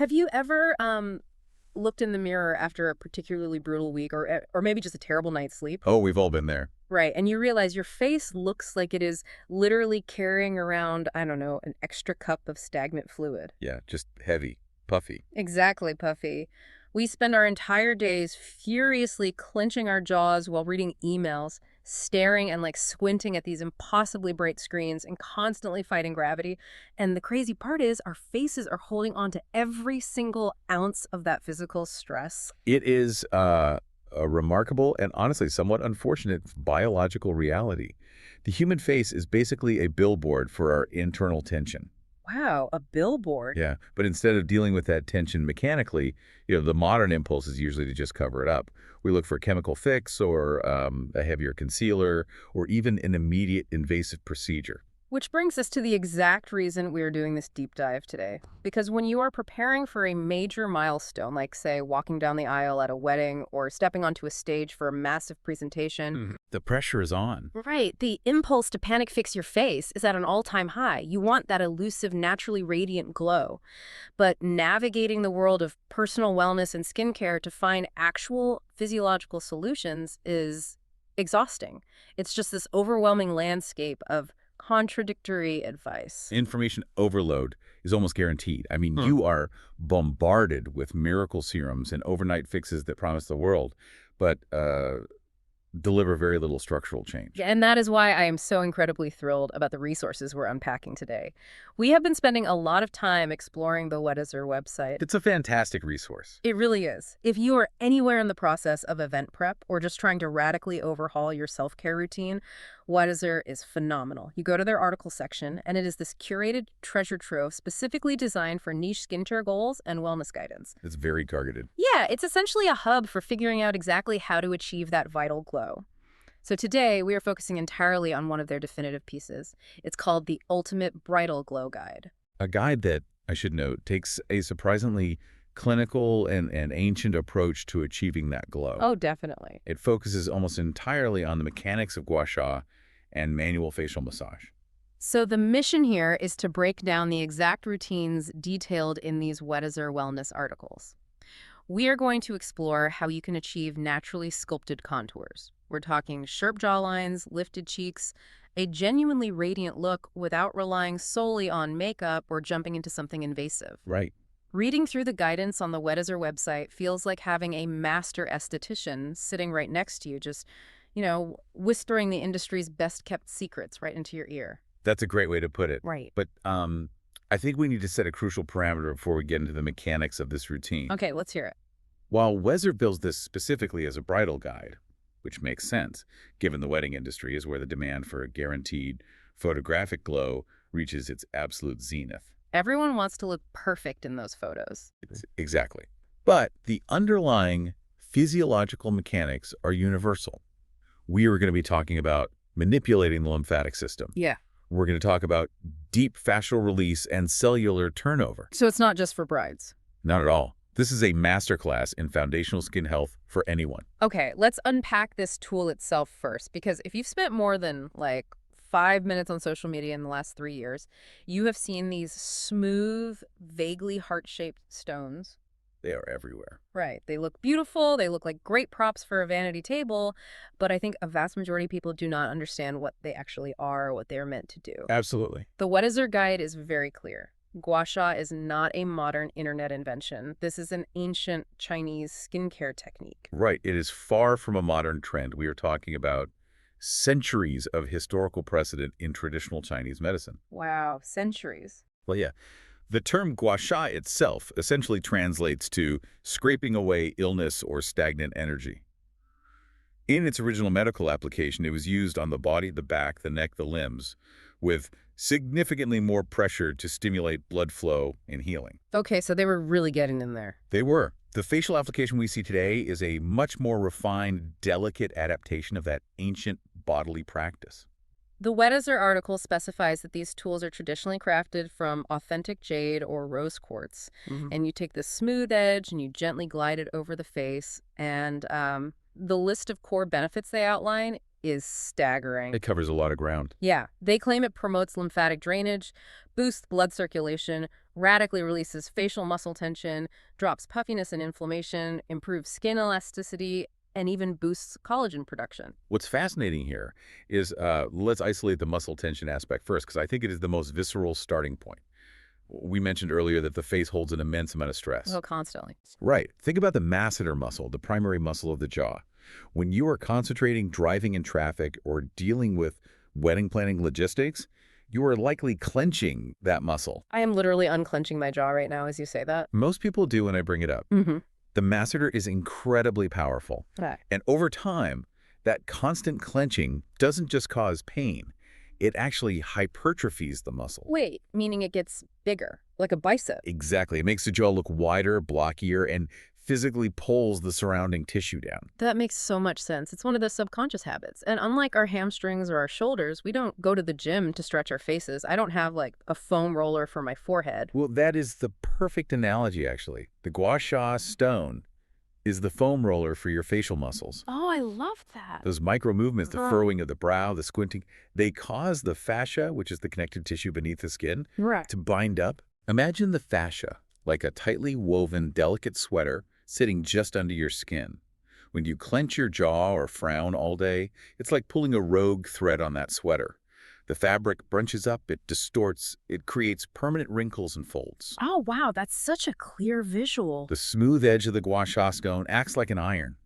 Have you ever looked in the mirror after a particularly brutal week or maybe just a terrible night's sleep? Oh, we've all been there. Right, and you realize your face looks like it is literally carrying around, I don't know, an extra cup of stagnant fluid. Yeah, just heavy, puffy. Exactly, Puffy. We spend our entire days furiously clenching our jaws while reading emails, staring and like squinting at these impossibly bright screens and constantly fighting gravity. And the crazy part is our faces are holding on to every single ounce of that physical stress. It is a remarkable and honestly somewhat unfortunate biological reality. The human face is basically a billboard for our internal tension. Wow, a billboard. Yeah, but instead of dealing with that tension mechanically, the modern impulse is usually to just cover it up. We look for a chemical fix or a heavier concealer or even an immediate invasive procedure. Which brings us to the exact reason we are doing this deep dive today. Because when you are preparing for a major milestone, like, say, walking down the aisle at a wedding or stepping onto a stage for a massive presentation, The pressure is on. right, the impulse to panic fix your face is at an all-time high. You want that elusive, naturally radiant glow. But navigating the world of personal wellness and skincare to find actual physiological solutions is exhausting. It's just this overwhelming landscape of contradictory advice. Information overload is almost guaranteed. I mean, you are bombarded with miracle serums and overnight fixes that promise the world, but deliver very little structural change. Yeah, and that is why I am so incredibly thrilled about the resources we're unpacking today. We have been spending a lot of time exploring the Weddizer website. It's a fantastic resource. It really is. If you are anywhere in the process of event prep or just trying to radically overhaul your self-care routine, Weddizer is phenomenal. You go to their article section, and it is this curated treasure trove specifically designed for niche skincare goals and wellness guidance. It's very targeted. Yeah, it's essentially a hub for figuring out exactly how to achieve that vital glow. So today, we are focusing entirely on one of their definitive pieces. It's called the Ultimate Bridal Glow Guide. A guide that, I should note, takes a surprisingly clinical and ancient approach to achieving that glow. Oh, definitely. It focuses almost entirely on the mechanics of Gua Sha and manual facial massage. So the mission here is to break down the exact routines detailed in these Weddizer wellness articles. We are going to explore how you can achieve naturally sculpted contours. We're talking sharp jawlines, lifted cheeks, a genuinely radiant look without relying solely on makeup or jumping into something invasive. Right. Reading through the guidance on the Weddizer website feels like having a master esthetician sitting right next to you, just, whispering the industry's best-kept secrets right into your ear. That's a great way to put it. Right. But I think we need to set a crucial parameter before we get into the mechanics of this routine. Okay, let's hear it. While Weddizer builds this specifically as a bridal guide, which makes sense, given the wedding industry is where the demand for a guaranteed photographic glow reaches its absolute zenith. Everyone wants to look perfect in those photos. Exactly. But the underlying physiological mechanics are universal. We are going to be talking about manipulating the lymphatic system. Yeah. We're going to talk about deep fascial release and cellular turnover. So it's not just for brides. Not at all. This is a masterclass in foundational skin health for anyone. Okay, let's unpack this tool itself first, because if you've spent more than 5 minutes on social media in the last 3 years, you have seen these smooth, vaguely heart-shaped stones. They are everywhere. Right. They look beautiful. They look like great props for a vanity table. But I think a vast majority of people do not understand what they actually are or what they're meant to do. Absolutely. The Weddizer guide is very clear. Gua Sha is not a modern internet invention. This is an ancient Chinese skincare technique. Right. It is far from a modern trend. We are talking about centuries of historical precedent in traditional Chinese medicine. Wow, centuries. Well, yeah. The term Gua Sha itself essentially translates to scraping away illness or stagnant energy. In its original medical application, it was used on the body, the back, the neck, the limbs, with significantly more pressure to stimulate blood flow and healing. Okay, so they were really getting in there. They were. The facial application we see today is a much more refined, delicate adaptation of that ancient bodily practice. The Weddizer article specifies that these tools are traditionally crafted from authentic jade or rose quartz. And you take the smooth edge and you gently glide it over the face. And the list of core benefits they outline is staggering. It covers a lot of ground. Yeah, they claim it promotes lymphatic drainage, boosts blood circulation, radically releases facial muscle tension, drops puffiness and inflammation, improves skin elasticity, and even boosts collagen production. What's fascinating here is let's isolate the muscle tension aspect first, because I think it is the most visceral starting point. We mentioned earlier that the face holds an immense amount of stress. Oh, constantly. Right. Think about the masseter muscle, the primary muscle of the jaw. When you are concentrating, driving in traffic, or dealing with wedding planning logistics, you are likely clenching that muscle. I am literally unclenching my jaw right now as you say that. Most people do when I bring it up. Mm-hmm. The masseter is incredibly powerful. Right. And over time, that constant clenching doesn't just cause pain. It actually hypertrophies the muscle. Wait, meaning it gets bigger, like a bicep. Exactly. It makes the jaw look wider, blockier, and physically pulls the surrounding tissue down. That makes so much sense. It's one of the subconscious habits. And unlike our hamstrings or our shoulders, we don't go to the gym to stretch our faces. I don't have like a foam roller for my forehead. Well, that is the perfect analogy, actually. The Gua Sha stone is the foam roller for your facial muscles. Oh, I love that. Those micro movements, the furrowing of the brow, the squinting, they cause the fascia, which is the connective tissue beneath the skin, Right. to bind up. Imagine the fascia like a tightly woven, delicate sweater sitting just under your skin. When you clench your jaw or frown all day, it's like pulling a rogue thread on that sweater. The fabric bunches up, it distorts, it creates permanent wrinkles and folds. Oh, wow. That's such a clear visual. The smooth edge of the Gua Sha stone acts like an iron.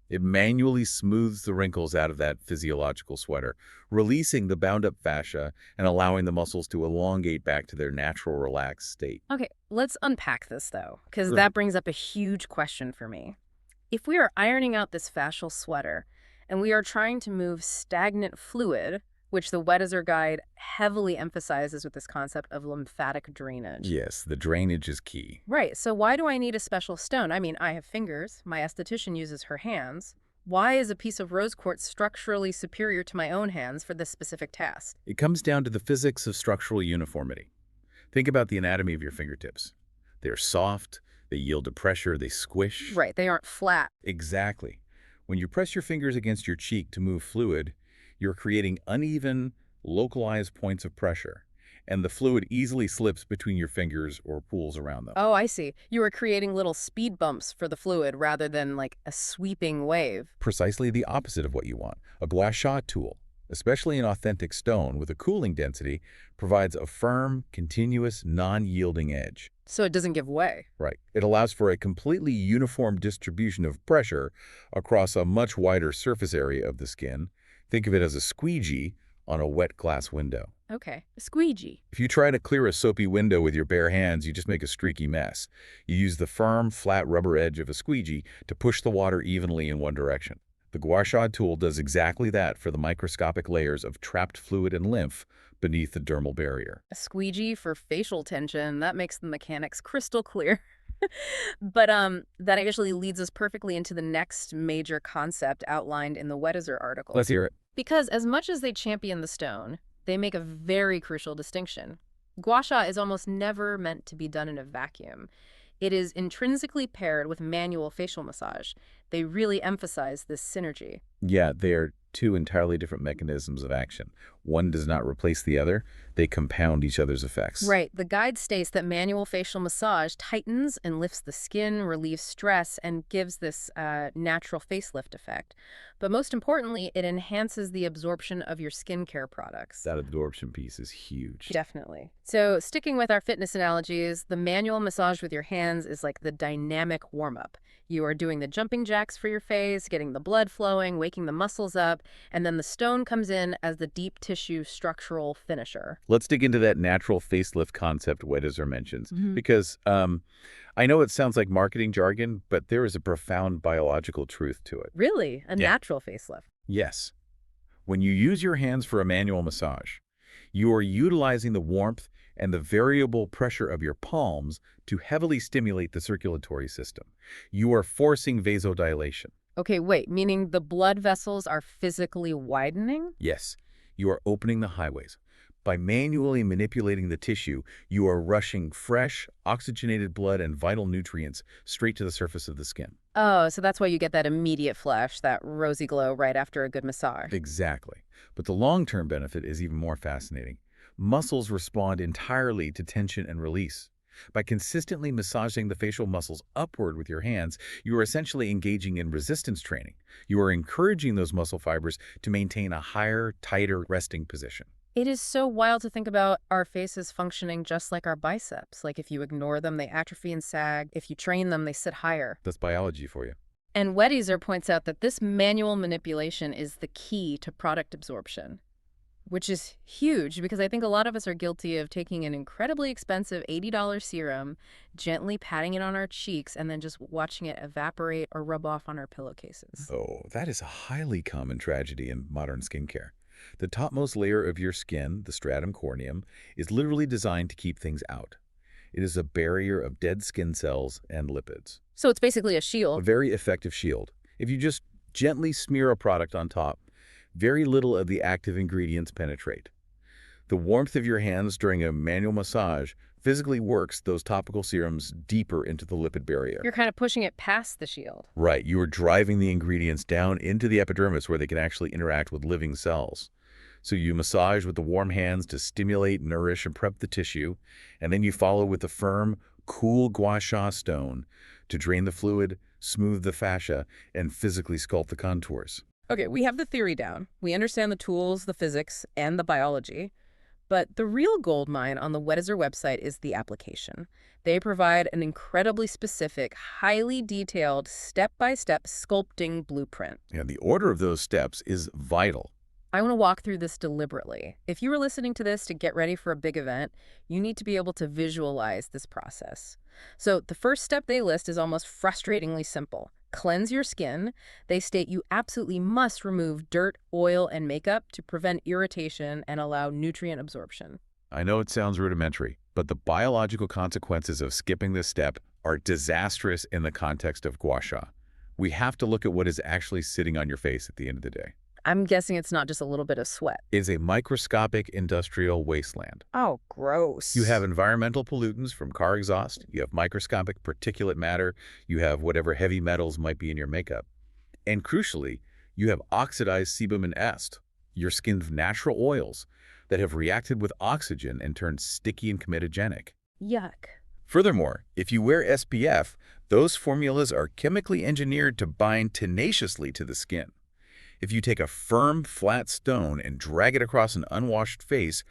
It manually smooths the wrinkles out of that physiological sweater, releasing the bound-up fascia and allowing the muscles to elongate back to their natural relaxed state. Okay, let's unpack this, though, because Sure. that brings up a huge question for me. If we are ironing out this fascial sweater and we are trying to move stagnant fluid, which the Weddizer guide heavily emphasizes with this concept of lymphatic drainage. Yes, the drainage is key. Right, so why do I need a special stone? I mean, I have fingers, my esthetician uses her hands. Why is a piece of rose quartz structurally superior to my own hands for this specific task? It comes down to the physics of structural uniformity. Think about the anatomy of your fingertips. They're soft, they yield to pressure, they squish. Right, they aren't flat. Exactly. When you press your fingers against your cheek to move fluid, you're creating uneven, localized points of pressure, and the fluid easily slips between your fingers or pools around them. Oh, I see. You were creating little speed bumps for the fluid rather than like a sweeping wave. Precisely the opposite of what you want. A Gua Sha tool, especially an authentic stone with a cooling density, provides a firm, continuous, non-yielding edge. So it doesn't give way. Right. It allows for a completely uniform distribution of pressure across a much wider surface area of the skin. Think of it as a squeegee on a wet glass window. Okay, a squeegee. If you try to clear a soapy window with your bare hands, you just make a streaky mess. You use the firm, flat rubber edge of a squeegee to push the water evenly in one direction. The Gua Sha tool does exactly that for the microscopic layers of trapped fluid and lymph beneath the dermal barrier. A squeegee for facial tension. That makes the mechanics crystal clear. But that actually leads us perfectly into the next major concept outlined in the Weddizer article. Let's hear it. Because as much as they champion the stone, they make a very crucial distinction. Gua Sha is almost never meant to be done in a vacuum. It is intrinsically paired with manual facial massage. They really emphasize this synergy. Yeah, they are two entirely different mechanisms of action. One does not replace the other. They compound each other's effects. Right. The guide states that manual facial massage tightens and lifts the skin, relieves stress, and gives this natural facelift effect. But most importantly, it enhances the absorption of your skincare products. That absorption piece is huge. Definitely. So sticking with our fitness analogies, the manual massage with your hands is like the dynamic warm-up. You are doing the jumping jacks for your face, getting the blood flowing, waking the muscles up, and then the stone comes in as the deep tissue structural finisher. Let's dig into that natural facelift concept Weddizer mentions, because I know it sounds like marketing jargon, but there is a profound biological truth to it. Really? A Yeah. natural facelift. Yes. When you use your hands for a manual massage, you are utilizing the warmth and the variable pressure of your palms to heavily stimulate the circulatory system. You are forcing vasodilation. Okay, wait, meaning the blood vessels are physically widening? Yes, you are opening the highways, By manually manipulating the tissue, you are rushing fresh, oxygenated blood and vital nutrients straight to the surface of the skin. Oh, so that's why you get that immediate flush, that rosy glow right after a good massage. Exactly. But the long-term benefit is even more fascinating. Muscles respond entirely to tension and release. By consistently massaging the facial muscles upward with your hands, you are essentially engaging in resistance training. You are encouraging those muscle fibers to maintain a higher, tighter resting position. It is so wild to think about our faces functioning just like our biceps. Like if you ignore them, they atrophy and sag. If you train them, they sit higher. That's biology for you. And Weddizer points out that this manual manipulation is the key to product absorption, which is huge because I think a lot of us are guilty of taking an incredibly expensive $80 serum, gently patting it on our cheeks, and then just watching it evaporate or rub off on our pillowcases. Oh, that is a highly common tragedy in modern skincare. The topmost layer of your skin, the stratum corneum, is literally designed to keep things out. It is a barrier of dead skin cells and lipids. So it's basically a A shield. very effective shield. If you just gently smear a product on top, very little of the active ingredients penetrate. The warmth of your hands during a manual massage physically works those topical serums deeper into the lipid barrier. You're kind of pushing it past the shield. Right, you are driving the ingredients down into the epidermis where they can actually interact with living cells. So you massage with the warm hands to stimulate, nourish, and prep the tissue, and then you follow with the firm, cool Gua Sha stone to drain the fluid, smooth the fascia, and physically sculpt the contours. Okay, we have the theory down. We understand the tools, the physics, and the biology. But the real gold mine on the Weddizer website is the application. They provide an incredibly specific, highly detailed, step-by-step sculpting blueprint. And the order of those steps is vital. I want to walk through this deliberately. If you were listening to this to get ready for a big event, you need to be able to visualize this process. So the first step they list is almost frustratingly simple. Cleanse your skin. They state you absolutely must remove dirt, oil, and makeup to prevent irritation and allow nutrient absorption. I know it sounds rudimentary, but the biological consequences of skipping this step are disastrous in the context of Gua Sha. We have to look at what is actually sitting on your face at the end of the day. I'm guessing it's not just a little bit of sweat. It's a microscopic industrial wasteland. Oh, gross. You have environmental pollutants from car exhaust, you have microscopic particulate matter, you have whatever heavy metals might be in your makeup. And crucially, you have oxidized sebum and est, your skin's natural oils that have reacted with oxygen and turned sticky and comedogenic. Yuck. Furthermore, if you wear SPF, those formulas are chemically engineered to bind tenaciously to the skin. If you take a firm, flat stone and drag it across an unwashed face,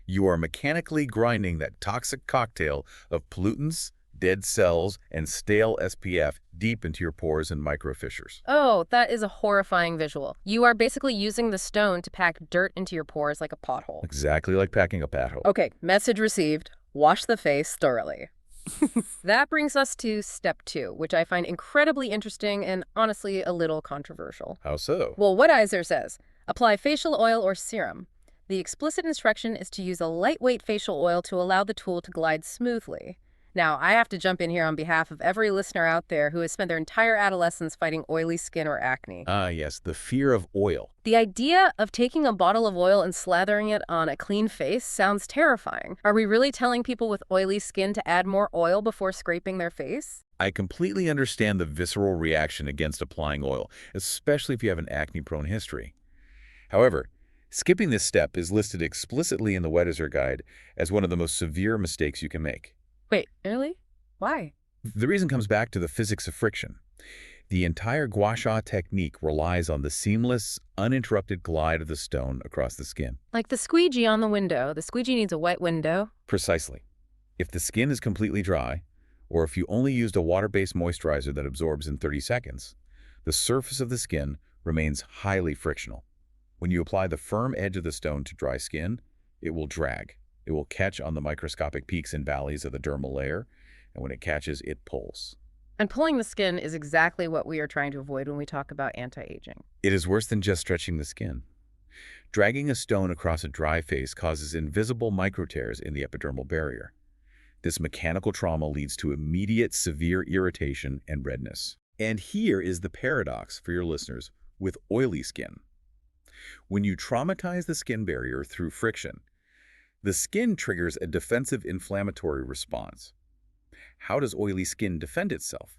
you are mechanically grinding that toxic cocktail of pollutants, dead cells, and stale SPF deep into your pores and microfissures. Oh, that is a horrifying visual. You are basically using the stone to pack dirt into your pores like a pothole. Exactly like packing a pothole. Okay, message received. Wash the face thoroughly. That brings us to step 2, which I find incredibly interesting and honestly a little controversial. How so? Well, Weddizer says, apply facial oil or serum. The explicit instruction is to use a lightweight facial oil to allow the tool to glide smoothly. Now, I have to jump in here on behalf of every listener out there who has spent their entire adolescence fighting oily skin or acne. Yes, the fear of oil. The idea of taking a bottle of oil and slathering it on a clean face sounds terrifying. Are we really telling people with oily skin to add more oil before scraping their face? I completely understand the visceral reaction against applying oil, especially if you have an acne-prone history. However, skipping this step is listed explicitly in the Weddizer guide as one of the most severe mistakes you can make. Wait, really? Why? The reason comes back to the physics of friction. The entire Gua Sha technique relies on the seamless, uninterrupted glide of the stone across the skin. Like the squeegee on the window. The squeegee needs a wet window. Precisely. If the skin is completely dry, or if you only used a water-based moisturizer that absorbs in 30 seconds, the surface of the skin remains highly frictional. When you apply the firm edge of the stone to dry skin, it will drag. It will catch on the microscopic peaks and valleys of the dermal layer, and when it catches, it pulls. And pulling the skin is exactly what we are trying to avoid when we talk about anti-aging. It is worse than just stretching the skin. Dragging a stone across a dry face causes invisible microtears in the epidermal barrier. This mechanical trauma leads to immediate severe irritation and redness. And here is the paradox for your listeners with oily skin. When you traumatize the skin barrier through friction, The skin triggers a defensive inflammatory response. How does oily skin defend itself?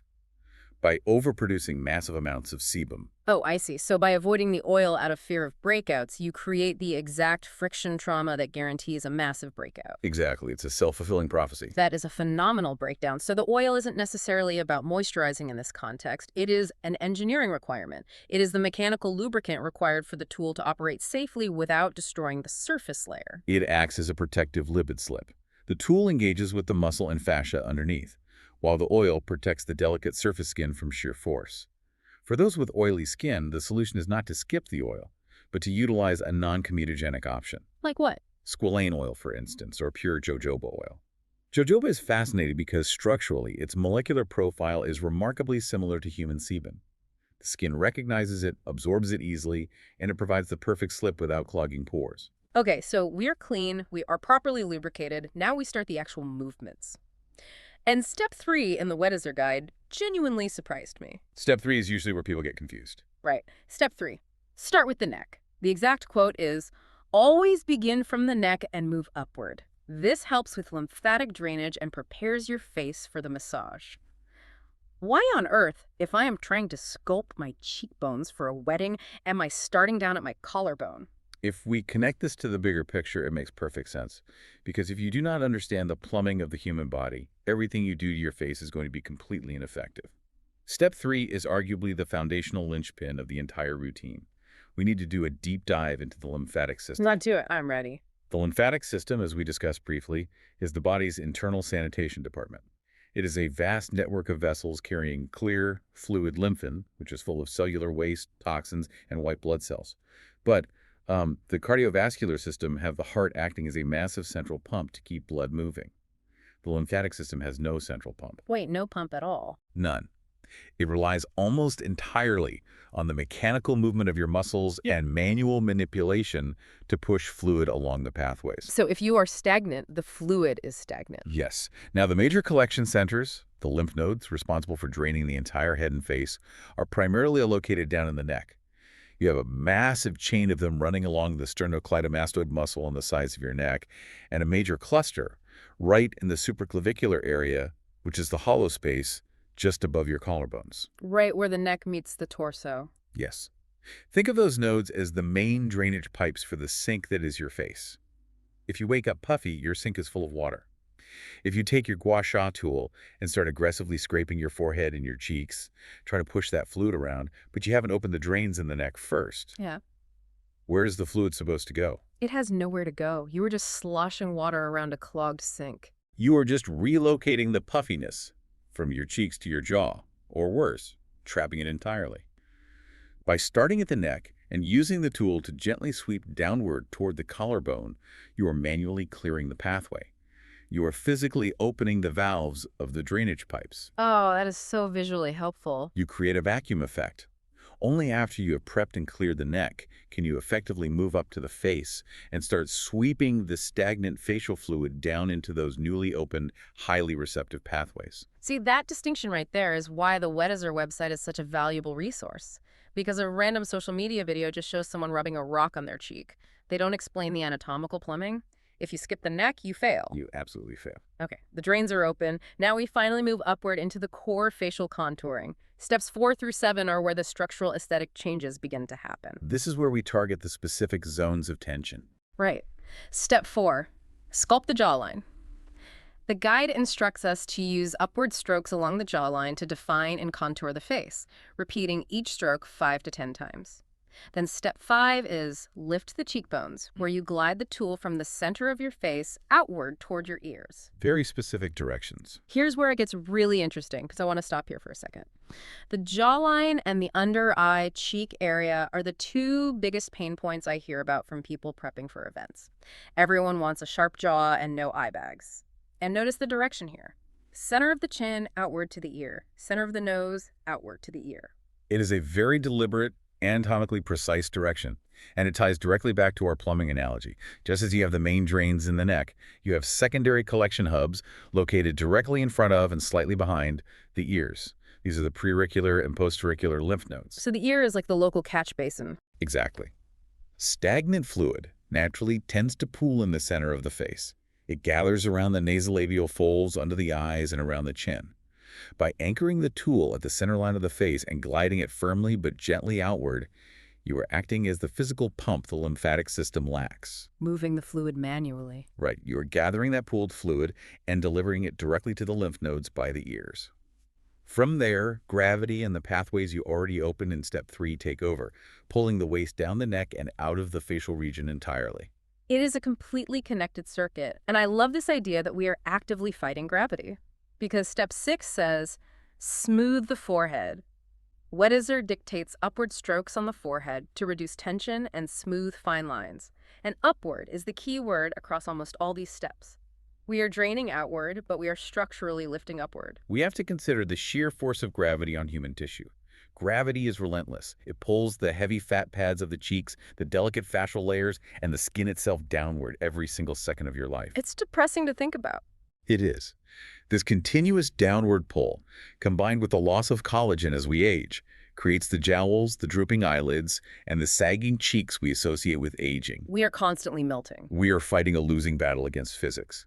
By overproducing massive amounts of sebum. Oh, I see. So by avoiding the oil out of fear of breakouts, you create the exact friction trauma that guarantees a massive breakout. Exactly. It's a self-fulfilling prophecy. That is a phenomenal breakdown. So the oil isn't necessarily about moisturizing in this context. It is an engineering requirement. It is the mechanical lubricant required for the tool to operate safely without destroying the surface layer. It acts as a protective lipid slip. The tool engages with the muscle and fascia underneath, while the oil protects the delicate surface skin from sheer force. For those with oily skin, the solution is not to skip the oil, but to utilize a non-comedogenic option. Like what? Squalane oil, for instance, or pure jojoba oil. Jojoba is fascinating because structurally, its molecular profile is remarkably similar to human sebum. The skin recognizes it, absorbs it easily, and it provides the perfect slip without clogging pores. Okay, so we're clean, we are properly lubricated. Now we start the actual movements. And step 3 in the Weddizer guide genuinely surprised me. Step 3 is usually where people get confused. Right. Step 3. Start with the neck. The exact quote is, "Always begin from the neck and move upward. This helps with lymphatic drainage and prepares your face for the massage." Why on earth, if I am trying to sculpt my cheekbones for a wedding, am I starting down at my collarbone? If we connect this to the bigger picture, it makes perfect sense. Because if you do not understand the plumbing of the human body, everything you do to your face is going to be completely ineffective. Step 3 is arguably the foundational linchpin of the entire routine. We need to do a deep dive into the lymphatic system. Not do it. I'm ready. The lymphatic system, as we discussed briefly, is the body's internal sanitation department. It is a vast network of vessels carrying clear, fluid lymphin, which is full of cellular waste, toxins, and white blood cells. But the cardiovascular system have the heart acting as a massive central pump to keep blood moving. The lymphatic system has no central pump. Wait, no pump at all. None. It relies almost entirely on the mechanical movement of your muscles and manual manipulation to push fluid along the pathways. So if you are stagnant, the fluid is stagnant. Yes. Now, the major collection centers, the lymph nodes responsible for draining the entire head and face, are primarily located down in the neck. You have a massive chain of them running along the sternocleidomastoid muscle on the sides of your neck, and a major cluster right in the supraclavicular area, which is the hollow space just above your collarbones. Right where the neck meets the torso. Yes. Think of those nodes as the main drainage pipes for the sink that is your face. If you wake up puffy, your sink is full of water. If you take your Gua Sha tool and start aggressively scraping your forehead and your cheeks, try to push that fluid around, but you haven't opened the drains in the neck first. Yeah. Where is the fluid supposed to go? It has nowhere to go. You were just sloshing water around a clogged sink. You are just relocating the puffiness from your cheeks to your jaw, or worse, trapping it entirely. By starting at the neck and using the tool to gently sweep downward toward the collarbone, you are manually clearing the pathway. You are physically opening the valves of the drainage pipes. Oh, that is so visually helpful. You create a vacuum effect. Only after you have prepped and cleared the neck can you effectively move up to the face and start sweeping the stagnant facial fluid down into those newly opened, highly receptive pathways. See, that distinction right there is why the Weddizer website is such a valuable resource. Because a random social media video just shows someone rubbing a rock on their cheek. They don't explain the anatomical plumbing. If you skip the neck, you fail. You absolutely fail. Okay, the drains are open. Now we finally move upward into the core facial contouring. Steps 4 through 7 are where the structural aesthetic changes begin to happen. This is where we target the specific zones of tension. Right. Step 4, sculpt the jawline. The guide instructs us to use upward strokes along the jawline to define and contour the face, repeating each stroke 5 to 10 times. Then step 5 is lift the cheekbones, where you glide the tool from the center of your face outward toward your ears. Very specific directions. Here's where it gets really interesting, because I want to stop here for a second. The jawline and the under eye cheek area are the two biggest pain points I hear about from people prepping for events. Everyone wants a sharp jaw and no eye bags. And notice the direction here. Center of the chin, outward to the ear. Center of the nose, outward to the ear. It is a very deliberate, anatomically precise direction, and it ties directly back to our plumbing analogy. Just as you have the main drains in the neck, you have secondary collection hubs located directly in front of and slightly behind the ears. These are the preauricular and postauricular lymph nodes. So the ear is like the local catch basin. Exactly. Stagnant fluid, naturally tends to pool in the center of the face. It gathers around the nasolabial folds under the eyes and around the chin. By anchoring the tool at the center line of the face and gliding it firmly but gently outward, you are acting as the physical pump the lymphatic system lacks. Moving the fluid manually. Right, you are gathering that pooled fluid and delivering it directly to the lymph nodes by the ears. From there, gravity and the pathways you already opened in step 3 take over, pulling the waist down the neck and out of the facial region entirely. It is a completely connected circuit, and I love this idea that we are actively fighting gravity. Because step 6 says, smooth the forehead. Weddizer dictates upward strokes on the forehead to reduce tension and smooth fine lines. And upward is the key word across almost all these steps. We are draining outward, but we are structurally lifting upward. We have to consider the sheer force of gravity on human tissue. Gravity is relentless. It pulls the heavy fat pads of the cheeks, the delicate fascial layers, and the skin itself downward every single second of your life. It's depressing to think about. It is. This continuous downward pull, combined with the loss of collagen as we age, creates the jowls, the drooping eyelids, and the sagging cheeks we associate with aging. We are constantly melting. We are fighting a losing battle against physics.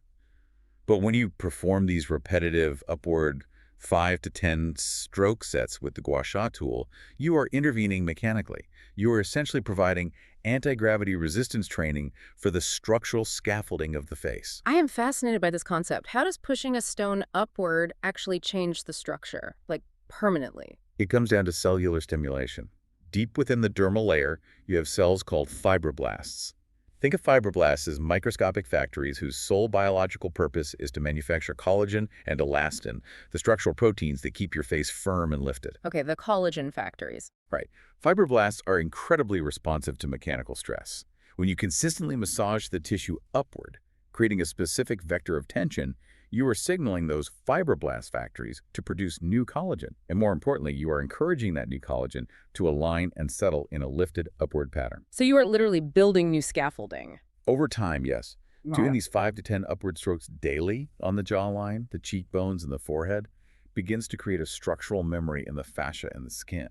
But when you perform these repetitive upward 5 to 10 stroke sets with the Gua Sha tool, you are intervening mechanically. You are essentially providing anti-gravity resistance training for the structural scaffolding of the face. I am fascinated by this concept. How does pushing a stone upward actually change the structure, like permanently? It comes down to cellular stimulation. Deep within the dermal layer, you have cells called fibroblasts. Think of fibroblasts as microscopic factories whose sole biological purpose is to manufacture collagen and elastin, the structural proteins that keep your face firm and lifted. Okay, the collagen factories. Right. Fibroblasts are incredibly responsive to mechanical stress. When you consistently massage the tissue upward, creating a specific vector of tension, you are signaling those fibroblast factories to produce new collagen. And more importantly, you are encouraging that new collagen to align and settle in a lifted upward pattern. So you are literally building new scaffolding. Over time, yes. Wow. Doing these 5 to 10 upward strokes daily on the jawline, the cheekbones, and the forehead begins to create a structural memory in the fascia and the skin.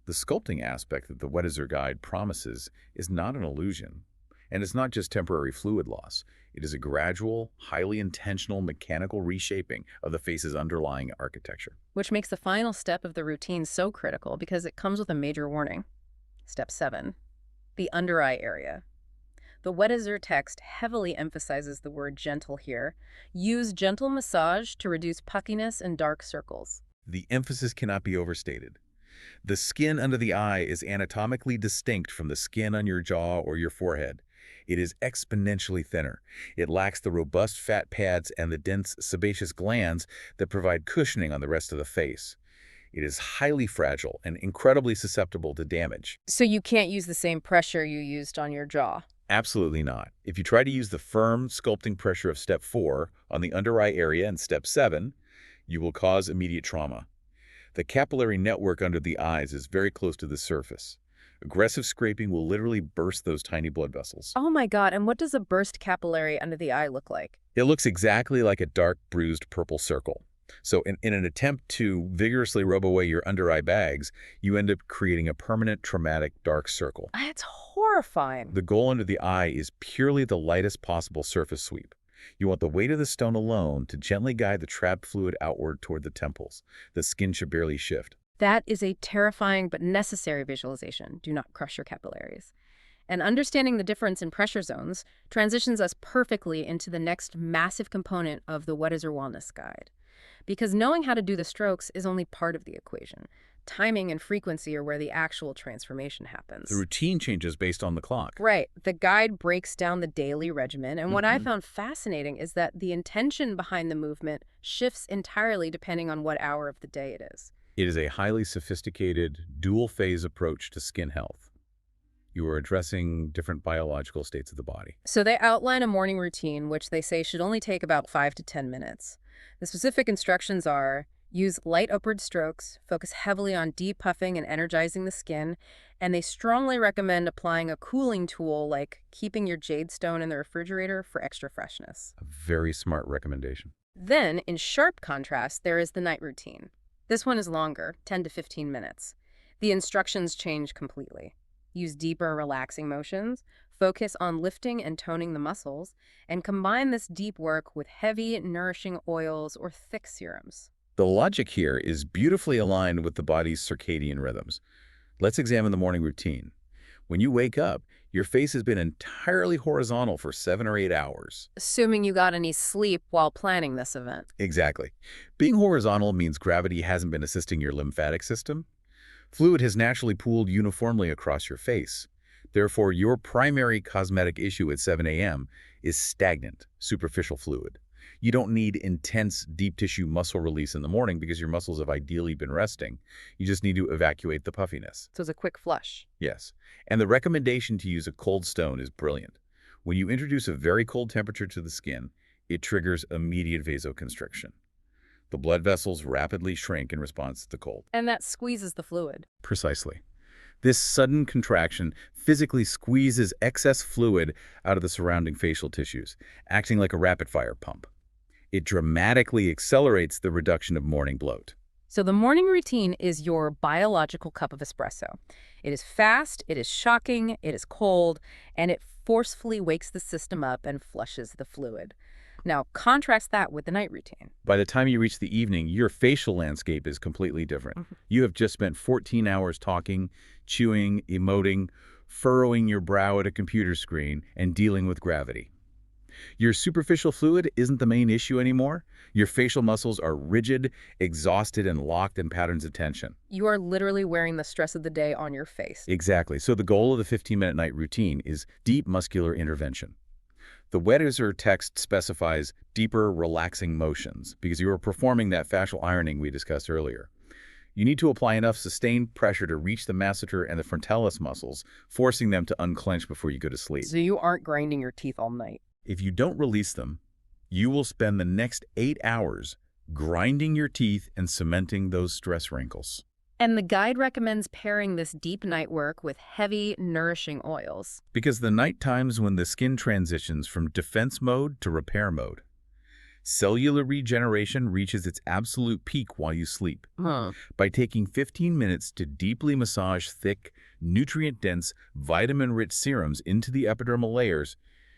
The sculpting aspect that the Weddizer guide promises is not an illusion. And it's not just temporary fluid loss. It is a gradual, highly intentional mechanical reshaping of the face's underlying architecture. Which makes the final step of the routine so critical because it comes with a major warning. Step 7, the under eye area. The Weddizer text heavily emphasizes the word gentle here. Use gentle massage to reduce puffiness and dark circles. The emphasis cannot be overstated. The skin under the eye is anatomically distinct from the skin on your jaw or your forehead. It is exponentially thinner. It lacks the robust fat pads and the dense sebaceous glands that provide cushioning on the rest of the face. It is highly fragile and incredibly susceptible to damage. So you can't use the same pressure you used on your jaw? Absolutely not. If you try to use the firm sculpting pressure of step 4 on the under eye area in step 7, you will cause immediate trauma. The capillary network under the eyes is very close to the surface. Aggressive scraping will literally burst those tiny blood vessels. Oh my God, and what does a burst capillary under the eye look like? It looks exactly like a dark, bruised purple circle. So in an attempt to vigorously rub away your under-eye bags, you end up creating a permanent, traumatic, dark circle. That's horrifying. The goal under the eye is purely the lightest possible surface sweep. You want the weight of the stone alone to gently guide the trapped fluid outward toward the temples. The skin should barely shift. That is a terrifying but necessary visualization. Do not crush your capillaries. And understanding the difference in pressure zones transitions us perfectly into the next massive component of the Weddizer Wellness Guide. Because knowing how to do the strokes is only part of the equation. Timing and frequency are where the actual transformation happens. The routine changes based on the clock. Right. The guide breaks down the daily regimen, and what I found fascinating is that the intention behind the movement shifts entirely depending on what hour of the day it is. It is a highly sophisticated, dual-phase approach to skin health. You are addressing different biological states of the body. So they outline a morning routine, which they say should only take about 5 to 10 minutes. The specific instructions are: use light upward strokes, focus heavily on depuffing and energizing the skin, and they strongly recommend applying a cooling tool like keeping your jade stone in the refrigerator for extra freshness. A very smart recommendation. Then, in sharp contrast, there is the night routine. This one is longer, 10 to 15 minutes. The instructions change completely. Use deeper, relaxing motions, Focus on lifting and toning the muscles, and combine this deep work with heavy, nourishing oils or thick serums. The logic here is beautifully aligned with the body's circadian rhythms. Let's examine the morning routine. When you wake up, your face has been entirely horizontal for 7 or 8 hours. Assuming you got any sleep while planning this event. Exactly. Being horizontal means gravity hasn't been assisting your lymphatic system. Fluid has naturally pooled uniformly across your face. Therefore, your primary cosmetic issue at 7 a.m. is stagnant, superficial fluid. You don't need intense, deep tissue muscle release in the morning because your muscles have ideally been resting. You just need to evacuate the puffiness. So it's a quick flush. Yes. And the recommendation to use a cold stone is brilliant. When you introduce a very cold temperature to the skin, it triggers immediate vasoconstriction. The blood vessels rapidly shrink in response to the cold. And that squeezes the fluid. Precisely. This sudden contraction physically squeezes excess fluid out of the surrounding facial tissues, acting like a rapid-fire pump. It dramatically accelerates the reduction of morning bloat. So the morning routine is your biological cup of espresso. It is fast, it is shocking, it is cold, and it forcefully wakes the system up and flushes the fluid. Now, contrast that with the night routine. By the time you reach the evening, your facial landscape is completely different. You have just spent 14 hours talking, chewing, emoting, furrowing your brow at a computer screen, and dealing with gravity. Your superficial fluid isn't the main issue anymore. Your facial muscles are rigid, exhausted, and locked in patterns of tension. You are literally wearing the stress of the day on your face. Exactly. So the goal of the 15-minute night routine is deep muscular intervention. The Weddizer text specifies deeper, relaxing motions because you are performing that fascial ironing we discussed earlier. You need to apply enough sustained pressure to reach the masseter and the frontalis muscles, forcing them to unclench before you go to sleep. So you aren't grinding your teeth all night. If you don't release them, you will spend the next 8 hours grinding your teeth and cementing those stress wrinkles. And the guide recommends pairing this deep night work with heavy, nourishing oils. Because the night times when the skin transitions from defense mode to repair mode. Cellular regeneration reaches its absolute peak while you sleep. By taking 15 minutes to deeply massage thick, nutrient-dense, vitamin-rich serums into the epidermal layers,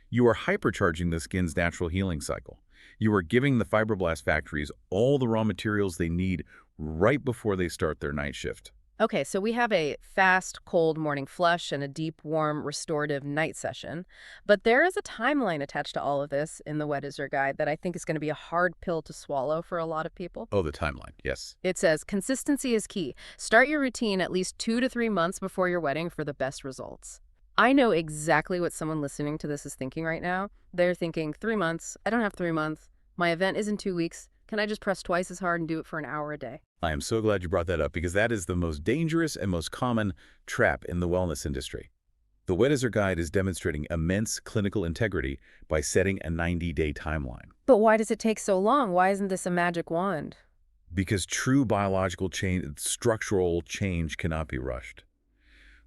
you are hypercharging the skin's natural healing cycle. You are giving the fibroblast factories all the raw materials they need right before they start their night shift. Okay, so we have a fast, cold morning flush and a deep, warm, restorative night session. But there is a timeline attached to all of this in the Weddizer guide that I think is going to be a hard pill to swallow for a lot of people. Oh, the timeline, yes. It says, consistency is key. Start your routine at least 2 to 3 months before your wedding for the best results. I know exactly what someone listening to this is thinking right now. They're thinking, 3 months, I don't have 3 months. My event is in 2 weeks. Can I just press twice as hard and do it for an hour a day? I am so glad you brought that up because that is the most dangerous and most common trap in the wellness industry. The Weddizer guide is demonstrating immense clinical integrity by setting a 90-day timeline. But why does it take so long? Why isn't this a magic wand? Because true biological change, structural change cannot be rushed.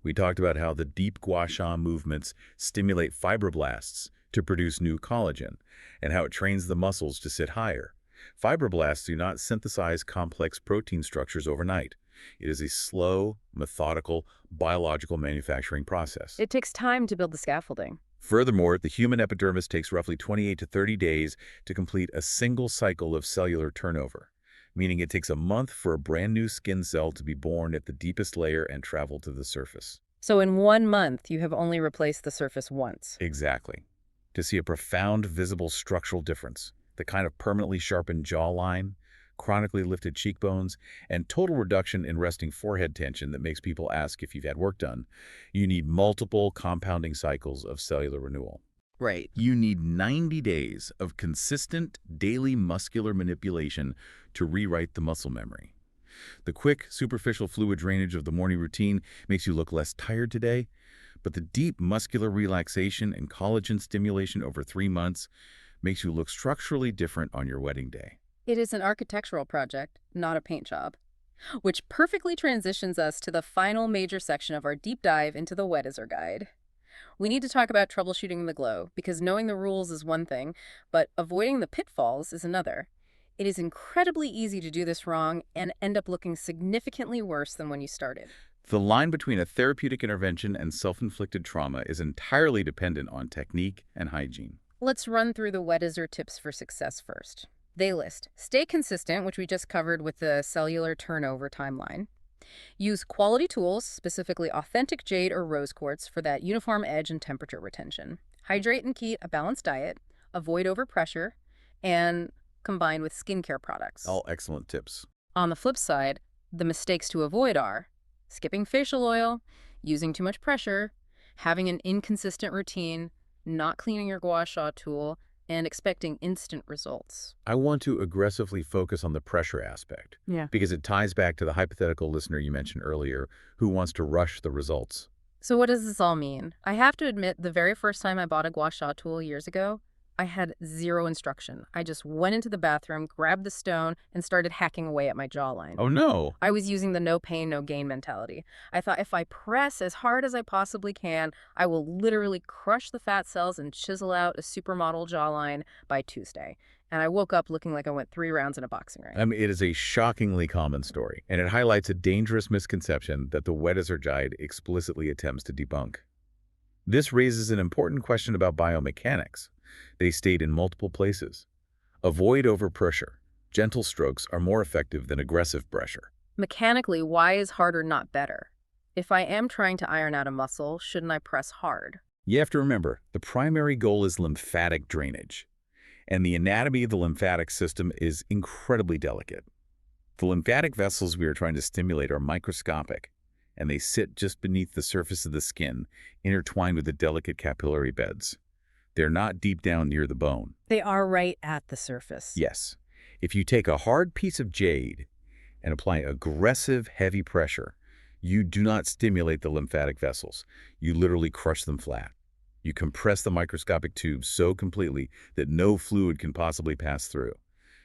We talked about how the deep Gua Sha movements stimulate fibroblasts to produce new collagen and how it trains the muscles to sit higher. Fibroblasts do not synthesize complex protein structures overnight. It is a slow, methodical, biological manufacturing process. It takes time to build the scaffolding. Furthermore, the human epidermis takes roughly 28 to 30 days to complete a single cycle of cellular turnover, meaning it takes a month for a brand new skin cell to be born at the deepest layer and travel to the surface. So in 1 month, you have only replaced the surface once. Exactly. To see a profound visible structural difference, the kind of permanently sharpened jawline, chronically lifted cheekbones, and total reduction in resting forehead tension that makes people ask if you've had work done, you need multiple compounding cycles of cellular renewal. Right. You need 90 days of consistent daily muscular manipulation to rewrite the muscle memory. The quick, superficial fluid drainage of the morning routine makes you look less tired today, but the deep muscular relaxation and collagen stimulation over 3 months makes you look structurally different on your wedding day. It is an architectural project, not a paint job. Which perfectly transitions us to the final major section of our deep dive into the Weddizer guide. We need to talk about troubleshooting the glow, because knowing the rules is one thing, but avoiding the pitfalls is another. It is incredibly easy to do this wrong and end up looking significantly worse than when you started. The line between a therapeutic intervention and self-inflicted trauma is entirely dependent on technique and hygiene. Let's run through the Weddizer tips for success first. They list stay consistent, which we just covered with the cellular turnover timeline. Use quality tools, specifically authentic jade or rose quartz, for that uniform edge and temperature retention. Hydrate and keep a balanced diet, avoid overpressure, and combine with skincare products. All excellent tips. On the flip side, the mistakes to avoid are skipping facial oil, using too much pressure, having an inconsistent routine, not cleaning your Gua Sha tool, and expecting instant results. I want to aggressively focus on the pressure aspect Yeah. because it ties back to the hypothetical listener you mentioned earlier who wants to rush the results. So what does this all mean? I have to admit, the very first time I bought a Gua Sha tool years ago, I had zero instruction. I just went into the bathroom, grabbed the stone, and started hacking away at my jawline. Oh no! I was using the no pain, no gain mentality. I thought if I press as hard as I possibly can, I will literally crush the fat cells and chisel out a supermodel jawline by Tuesday. And I woke up looking like I went 3 rounds in a boxing ring. I mean, it is a shockingly common story, and it highlights a dangerous misconception that the Weddizer guide explicitly attempts to debunk. This raises an important question about biomechanics. They state in multiple places. Avoid overpressure. Gentle strokes are more effective than aggressive pressure. Mechanically, why is harder not better? If I am trying to iron out a muscle, shouldn't I press hard? You have to remember, the primary goal is lymphatic drainage, and the anatomy of the lymphatic system is incredibly delicate. The lymphatic vessels we are trying to stimulate are microscopic, and they sit just beneath the surface of the skin, intertwined with the delicate capillary beds. They're not deep down near the bone. They are right at the surface. Yes, if you take a hard piece of jade and apply aggressive, heavy pressure, you do not stimulate the lymphatic vessels. You literally crush them flat. You compress the microscopic tubes so completely that no fluid can possibly pass through.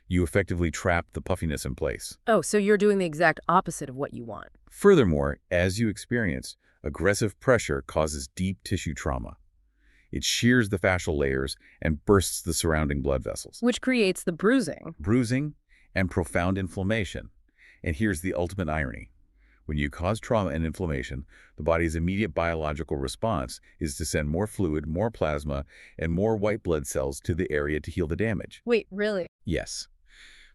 You effectively trap the puffiness in place. Oh, so you're doing the exact opposite of what you want. Furthermore, as you experience, aggressive pressure causes deep tissue trauma. It shears the fascial layers and bursts the surrounding blood vessels. Which creates the bruising. Bruising and profound inflammation. And here's the ultimate irony. When you cause trauma and inflammation, the body's immediate biological response is to send more fluid, more plasma, and more white blood cells to the area to heal the damage. Wait, really? Yes.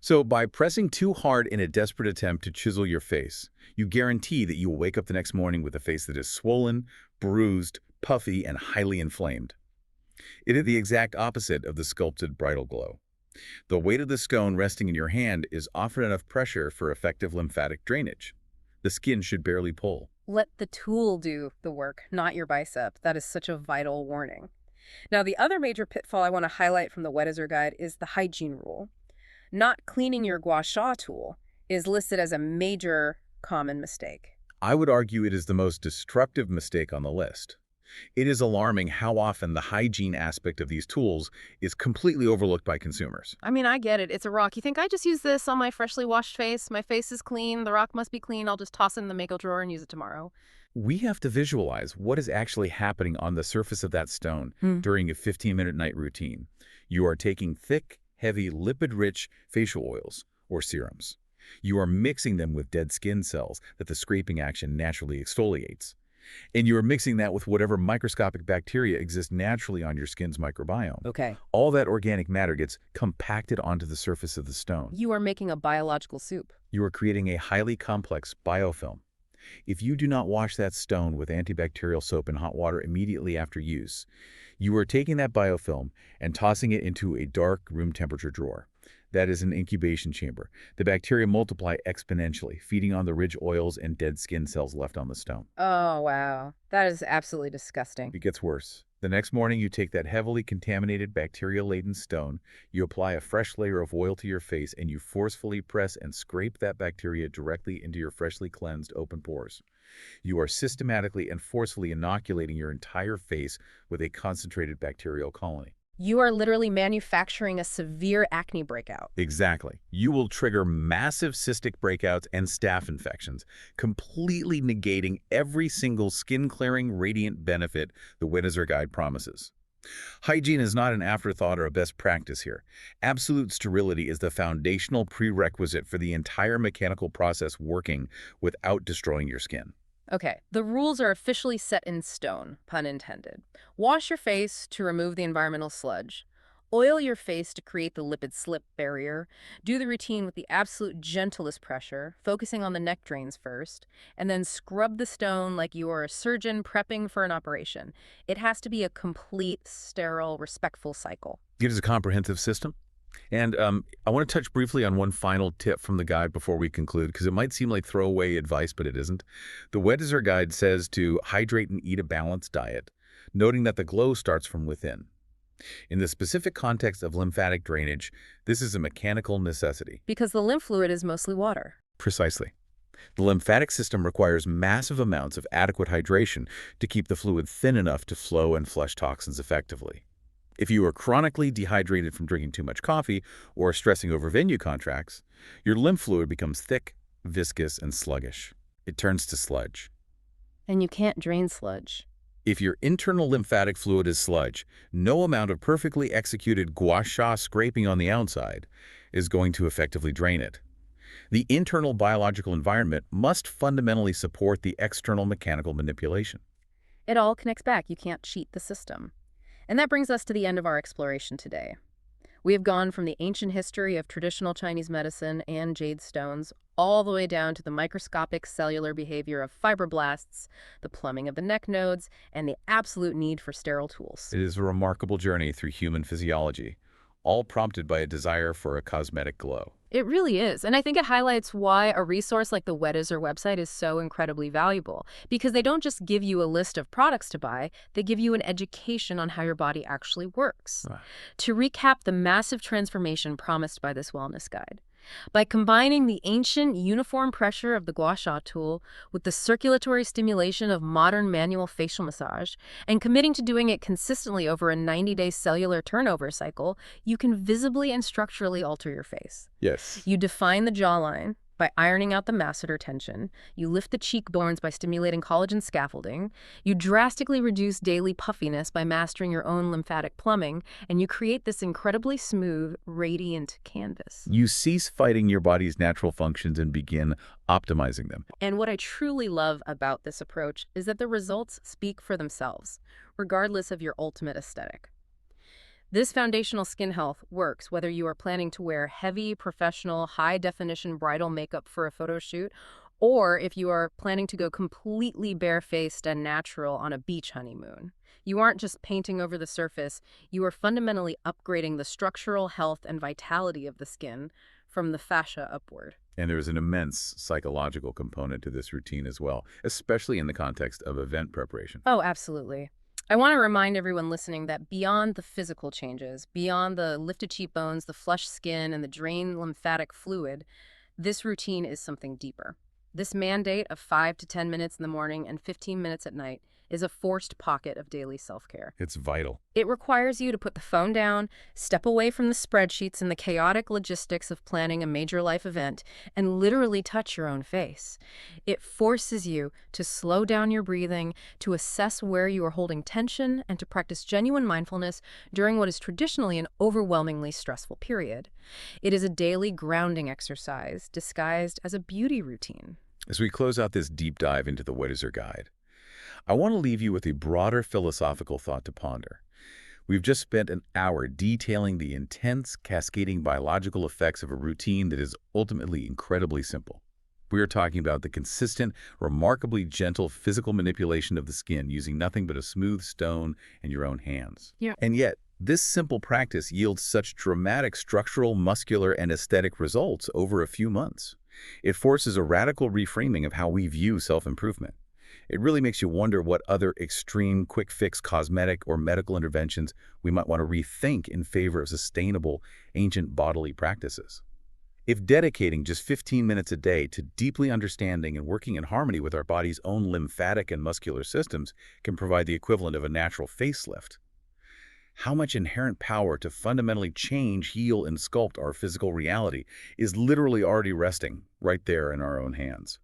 So by pressing too hard in a desperate attempt to chisel your face, you guarantee that you will wake up the next morning with a face that is swollen, bruised, puffy, and highly inflamed. It is the exact opposite of the sculpted bridal glow. The weight of the scone resting in your hand is offered enough pressure for effective lymphatic drainage. The skin should barely pull. Let the tool do the work, not your bicep. That is such a vital warning. Now, the other major pitfall I want to highlight from the Weddizer guide is the hygiene rule. Not cleaning your Gua Sha tool is listed as a major common mistake. I would argue it is the most destructive mistake on the list. It is alarming how often the hygiene aspect of these tools is completely overlooked by consumers. I mean, I get it. It's a rock. You think I just use this on my freshly washed face? My face is clean. The rock must be clean. I'll just toss it in the Mako drawer and use it tomorrow. We have to visualize what is actually happening on the surface of that stone during a 15-minute night routine. You are taking thick, heavy, lipid-rich facial oils or serums. You are mixing them with dead skin cells that the scraping action naturally exfoliates. And you are mixing that with whatever microscopic bacteria exist naturally on your skin's microbiome. Okay. All that organic matter gets compacted onto the surface of the stone. You are making a biological soup. You are creating a highly complex biofilm. If you do not wash that stone with antibacterial soap and hot water immediately after use, you are taking that biofilm and tossing it into a dark room temperature drawer. That is an incubation chamber. The bacteria multiply exponentially, feeding on the rich oils and dead skin cells left on the stone. Oh, wow. That is absolutely disgusting. It gets worse. The next morning, you take that heavily contaminated, bacteria-laden stone, you apply a fresh layer of oil to your face, and you forcefully press and scrape that bacteria directly into your freshly cleansed open pores. You are systematically and forcefully inoculating your entire face with a concentrated bacterial colony. You are literally manufacturing a severe acne breakout. Exactly. You will trigger massive cystic breakouts and staph infections, completely negating every single skin-clearing, radiant benefit the Weddizer guide promises. Hygiene is not an afterthought or a best practice here. Absolute sterility is the foundational prerequisite for the entire mechanical process working without destroying your skin. Okay, the rules are officially set in stone, pun intended. Wash your face to remove the environmental sludge. Oil your face to create the lipid slip barrier. Do the routine with the absolute gentlest pressure, focusing on the neck drains first, and then scrub the stone like you are a surgeon prepping for an operation. It has to be a complete, sterile, respectful cycle. It is a comprehensive system. And I want to touch briefly on one final tip from the guide before we conclude, because it might seem like throwaway advice, but it isn't. The Weddizer guide says to hydrate and eat a balanced diet, noting that the glow starts from within. In the specific context of lymphatic drainage, this is a mechanical necessity. Because the lymph fluid is mostly water. Precisely. The lymphatic system requires massive amounts of adequate hydration to keep the fluid thin enough to flow and flush toxins effectively. If you are chronically dehydrated from drinking too much coffee or stressing over venue contracts, your lymph fluid becomes thick, viscous, and sluggish. It turns to sludge. And you can't drain sludge. If your internal lymphatic fluid is sludge, no amount of perfectly executed Gua Sha scraping on the outside is going to effectively drain it. The internal biological environment must fundamentally support the external mechanical manipulation. It all connects back. You can't cheat the system. And that brings us to the end of our exploration today. We have gone from the ancient history of traditional Chinese medicine and jade stones all the way down to the microscopic cellular behavior of fibroblasts, the plumbing of the neck nodes, and the absolute need for sterile tools. It is a remarkable journey through human physiology, all prompted by a desire for a cosmetic glow. It really is. And I think it highlights why a resource like the Weddizer website is so incredibly valuable. Because they don't just give you a list of products to buy, they give you an education on how your body actually works. Right. To recap the massive transformation promised by this wellness guide, by combining the ancient uniform pressure of the Gua Sha tool with the circulatory stimulation of modern manual facial massage and committing to doing it consistently over a 90-day cellular turnover cycle, you can visibly and structurally alter your face. Yes. You define the jawline by ironing out the masseter tension. You lift the cheekbones by stimulating collagen scaffolding. You drastically reduce daily puffiness by mastering your own lymphatic plumbing. And you create this incredibly smooth, radiant canvas. You cease fighting your body's natural functions and begin optimizing them. And what I truly love about this approach is that the results speak for themselves, regardless of your ultimate aesthetic. This foundational skin health works whether you are planning to wear heavy, professional, high-definition bridal makeup for a photo shoot, or if you are planning to go completely barefaced and natural on a beach honeymoon. You aren't just painting over the surface, you are fundamentally upgrading the structural health and vitality of the skin from the fascia upward. And there is an immense psychological component to this routine as well, especially in the context of event preparation. Oh, absolutely. I want to remind everyone listening that beyond the physical changes, beyond the lifted cheekbones, the flushed skin, and the drained lymphatic fluid, this routine is something deeper. This mandate of 5 to 10 minutes in the morning and 15 minutes at night is a forced pocket of daily self-care. It's vital. It requires you to put the phone down, step away from the spreadsheets and the chaotic logistics of planning a major life event, and literally touch your own face. It forces you to slow down your breathing, to assess where you are holding tension, and to practice genuine mindfulness during what is traditionally an overwhelmingly stressful period. It is a daily grounding exercise disguised as a beauty routine. As we close out this deep dive into the Weddizer guide, I want to leave you with a broader philosophical thought to ponder. We've just spent an hour detailing the intense, cascading biological effects of a routine that is ultimately incredibly simple. We are talking about the consistent, remarkably gentle physical manipulation of the skin using nothing but a smooth stone and your own hands. Yeah. And yet, this simple practice yields such dramatic structural, muscular, and aesthetic results over a few months. It forces a radical reframing of how we view self-improvement. It really makes you wonder what other extreme, quick-fix cosmetic or medical interventions we might want to rethink in favor of sustainable, ancient bodily practices. If dedicating just 15 minutes a day to deeply understanding and working in harmony with our body's own lymphatic and muscular systems can provide the equivalent of a natural facelift, how much inherent power to fundamentally change, heal, and sculpt our physical reality is literally already resting right there in our own hands.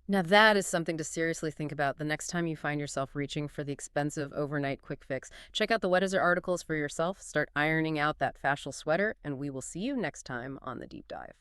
Now that is something to seriously think about the next time you find yourself reaching for the expensive overnight quick fix. Check out the Weddizer articles for yourself, start ironing out that fascial sweater, and we will see you next time on The Deep Dive.